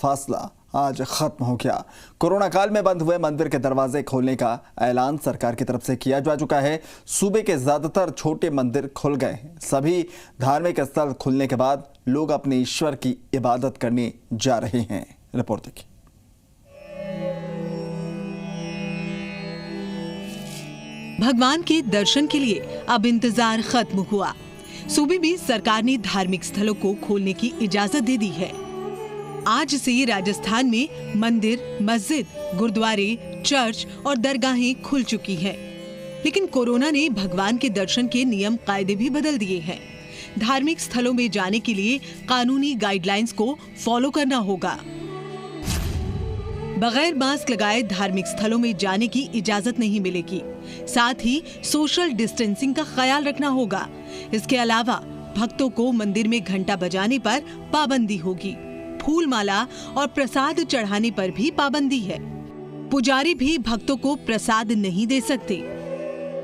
फासला आज खत्म हो गया। कोरोना काल में बंद हुए मंदिर के दरवाजे खोलने का ऐलान सरकार की तरफ से किया जा चुका है। सूबे के ज्यादातर छोटे मंदिर खुल गए हैं। सभी धार्मिक स्थल खुलने के बाद लोग अपने ईश्वर की इबादत करने जा रहे हैं। रिपोर्ट देखिए। भगवान के दर्शन के लिए अब इंतजार खत्म हुआ। सूबे में सरकार ने धार्मिक स्थलों को खोलने की इजाजत दे दी है। आज से राजस्थान में मंदिर, मस्जिद, गुरुद्वारे, चर्च और दरगाहें खुल चुकी हैं। लेकिन कोरोना ने भगवान के दर्शन के नियम कायदे भी बदल दिए हैं। धार्मिक स्थलों में जाने के लिए कानूनी गाइडलाइंस को फॉलो करना होगा। बगैर मास्क लगाए धार्मिक स्थलों में जाने की इजाजत नहीं मिलेगी। साथ ही सोशल डिस्टेंसिंग का ख्याल रखना होगा। इसके अलावा भक्तों को मंदिर में घंटा बजाने पर पाबंदी होगी। फूल माला और प्रसाद चढ़ाने पर भी पाबंदी है। पुजारी भी भक्तों को प्रसाद नहीं दे सकते।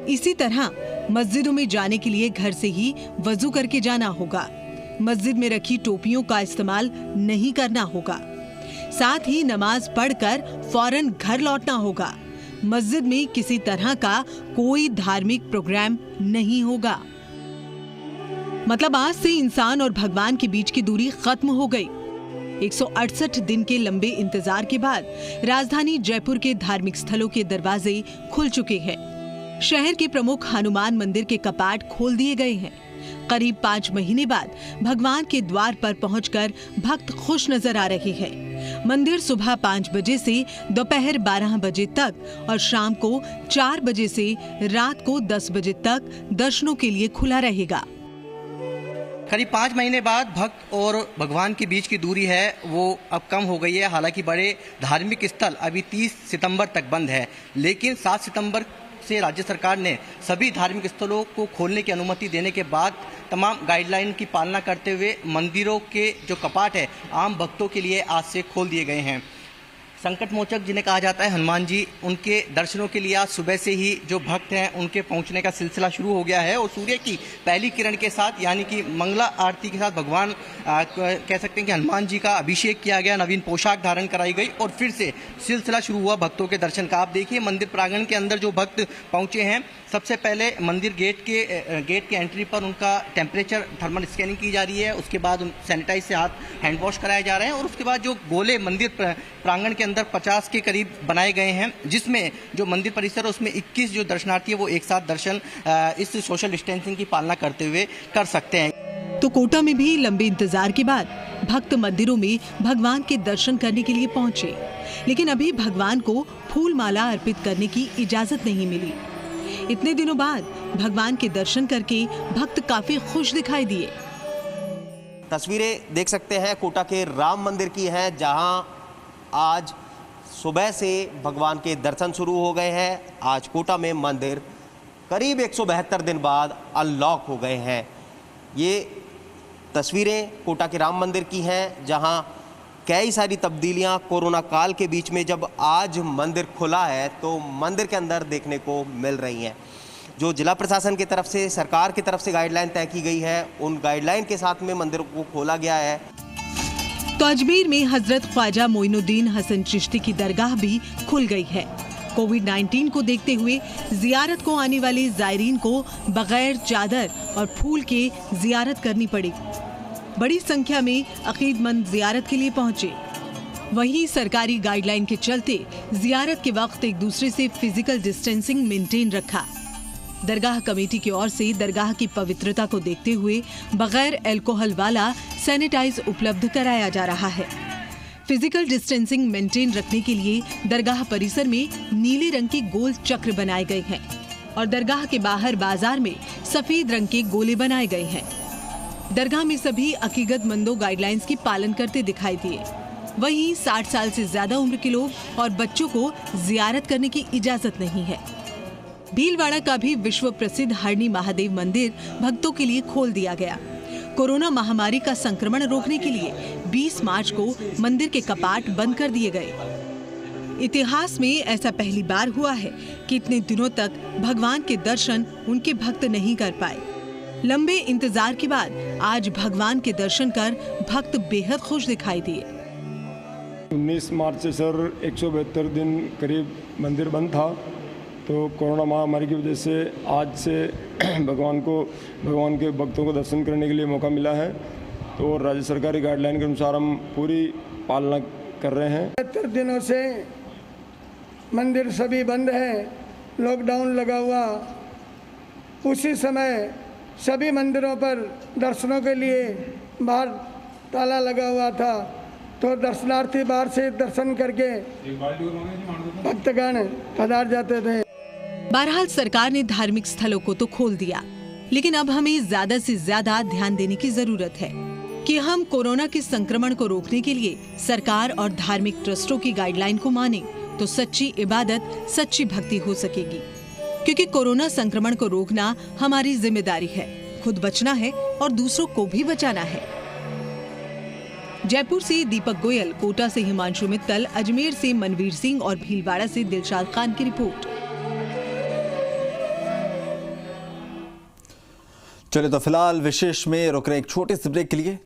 इसी तरह मस्जिदों में जाने के लिए घर से ही वजू करके जाना होगा। मस्जिद में रखी टोपियों का इस्तेमाल नहीं करना होगा। साथ ही नमाज पढ़कर फौरन घर लौटना होगा। मस्जिद में किसी तरह का कोई धार्मिक प्रोग्राम नहीं होगा। मतलब आज से इंसान और भगवान के बीच की दूरी खत्म हो गई। 168 दिन के लंबे इंतजार के बाद राजधानी जयपुर के धार्मिक स्थलों के दरवाजे खुल चुके हैं। शहर के प्रमुख हनुमान मंदिर के कपाट खोल दिए गए हैं। करीब 5 महीने बाद भगवान के द्वार पर पहुंचकर भक्त खुश नजर आ रहे हैं। मंदिर सुबह 5 बजे से दोपहर 12 बजे तक और शाम को 4 बजे से रात को 10 बजे तक दर्शनों के लिए खुला रहेगा। करीब 5 महीने बाद भक्त और भगवान के बीच की दूरी है वो अब कम हो गई है। हालांकि बड़े धार्मिक स्थल अभी 30 सितंबर तक बंद है, लेकिन 7 सितंबर से राज्य सरकार ने सभी धार्मिक स्थलों को खोलने की अनुमति देने के बाद तमाम गाइडलाइन की पालना करते हुए मंदिरों के जो कपाट है आम भक्तों के लिए आज से खोल दिए गए हैं। संकट मोचक जिन्हें कहा जाता है हनुमान जी, उनके दर्शनों के लिए आज सुबह से ही जो भक्त हैं उनके पहुंचने का सिलसिला शुरू हो गया है। और सूर्य की पहली किरण के साथ यानी कि मंगला आरती के साथ भगवान कह सकते हैं कि हनुमान जी का अभिषेक किया गया, नवीन पोशाक धारण कराई गई और फिर से सिलसिला शुरू हुआ भक्तों के दर्शन का। आप देखिए मंदिर प्रांगण के अंदर जो भक्त पहुंचे हैं, सबसे पहले मंदिर गेट के एंट्री पर उनका टेम्परेचर थर्मल स्कैनिंग की जा रही है। उसके बाद सैनिटाइज से हाथ हैंड वॉश कराए जा रहे हैं और उसके बाद जो गोले मंदिर प्रांगण के अंदर 50 के करीब बनाए गए हैं, जिसमें जो मंदिर परिसर है उसमें 21 जो दर्शनार्थी है वो एक साथ दर्शन इस सोशल डिस्टेंसिंग की पालना करते हुए कर सकते हैं। तो कोटा में भी लंबे इंतजार के बाद भक्त मंदिरों में भगवान के दर्शन करने के लिए पहुंचे, लेकिन अभी भगवान को फूल माला अर्पित करने की इजाजत नहीं मिली। इतने दिनों बाद भगवान के दर्शन करके भक्त काफी खुश दिखाई दिए। तस्वीरें देख सकते हैं कोटा के राम मंदिर की हैं, जहां आज सुबह से भगवान के दर्शन शुरू हो गए हैं। आज कोटा में मंदिर करीब 172 दिन बाद अनलॉक हो गए हैं। ये तस्वीरें कोटा के राम मंदिर की हैं, जहां कई सारी तब्दीलियां कोरोना काल के बीच में जब आज मंदिर खुला है तो मंदिर के अंदर देखने को मिल रही हैं। जो जिला प्रशासन की तरफ से, सरकार की तरफ से गाइडलाइन तय की गई है, उन गाइडलाइन के साथ में मंदिरों को खोला गया है। तो अजमेर में हजरत ख्वाजा मोइनुद्दीन हसन चिश्ती की दरगाह भी खुल गई है। कोविड-19 को देखते हुए जियारत को आने वाले जायरीन को बगैर चादर और फूल के जियारत करनी पड़ी। बड़ी संख्या में अकीदमंद जियारत के लिए पहुंचे। वहीं सरकारी गाइडलाइन के चलते जियारत के वक्त एक दूसरे से फिजिकल डिस्टेंसिंग मेंटेन रखा। दरगाह कमेटी की ओर से दरगाह की पवित्रता को देखते हुए बगैर अल्कोहल वाला सैनिटाइज उपलब्ध कराया जा रहा है। फिजिकल डिस्टेंसिंग मेंटेन रखने के लिए दरगाह परिसर में नीले रंग के गोल चक्र बनाए गए हैं और दरगाह के बाहर बाजार में सफेद रंग के गोले बनाए गए हैं। दरगाह में सभी अकीदतमंदों गाइडलाइंस की पालन करते दिखाई दिए। वहीं 60 साल से ज्यादा उम्र के लोग और बच्चों को जियारत करने की इजाजत नहीं है। भीलवाड़ा का भी विश्व प्रसिद्ध हरणी महादेव मंदिर भक्तों के लिए खोल दिया गया। कोरोना महामारी का संक्रमण रोकने के लिए 20 मार्च को मंदिर के कपाट बंद कर दिए गए। इतिहास में ऐसा पहली बार हुआ है कि इतने दिनों तक भगवान के दर्शन उनके भक्त नहीं कर पाए। लंबे इंतजार के बाद आज भगवान के दर्शन कर भक्त बेहद खुश दिखाई दिए। 19 मार्च से सर 172 दिन करीब मंदिर बंद था, तो कोरोना महामारी की वजह से आज से भगवान के भक्तों को दर्शन करने के लिए मौका मिला है। तो राज्य सरकार की गाइडलाइन के अनुसार हम पूरी पालना कर रहे हैं। 70 दिनों से मंदिर सभी बंद हैं, लॉकडाउन लगा हुआ। उसी समय सभी मंदिरों पर दर्शनों के लिए बाहर ताला लगा हुआ था, तो दर्शनार्थी बाहर से दर्शन करके भक्तगण पधार जाते थे। बहरहाल सरकार ने धार्मिक स्थलों को तो खोल दिया, लेकिन अब हमें ज्यादा से ज्यादा ध्यान देने की जरूरत है कि हम कोरोना के संक्रमण को रोकने के लिए सरकार और धार्मिक ट्रस्टों की गाइडलाइन को मानें, तो सच्ची इबादत, सच्ची भक्ति हो सकेगी। क्योंकि कोरोना संक्रमण को रोकना हमारी जिम्मेदारी है, खुद बचना है और दूसरों को भी बचाना है। जयपुर से दीपक गोयल, कोटा से हिमांशु मित्तल, अजमेर से मनवीर सिंह और भीलवाड़ा से दिलशाद खान की रिपोर्ट। चलिए तो फिलहाल विशेष में रुक रहे एक छोटे से ब्रेक के लिए।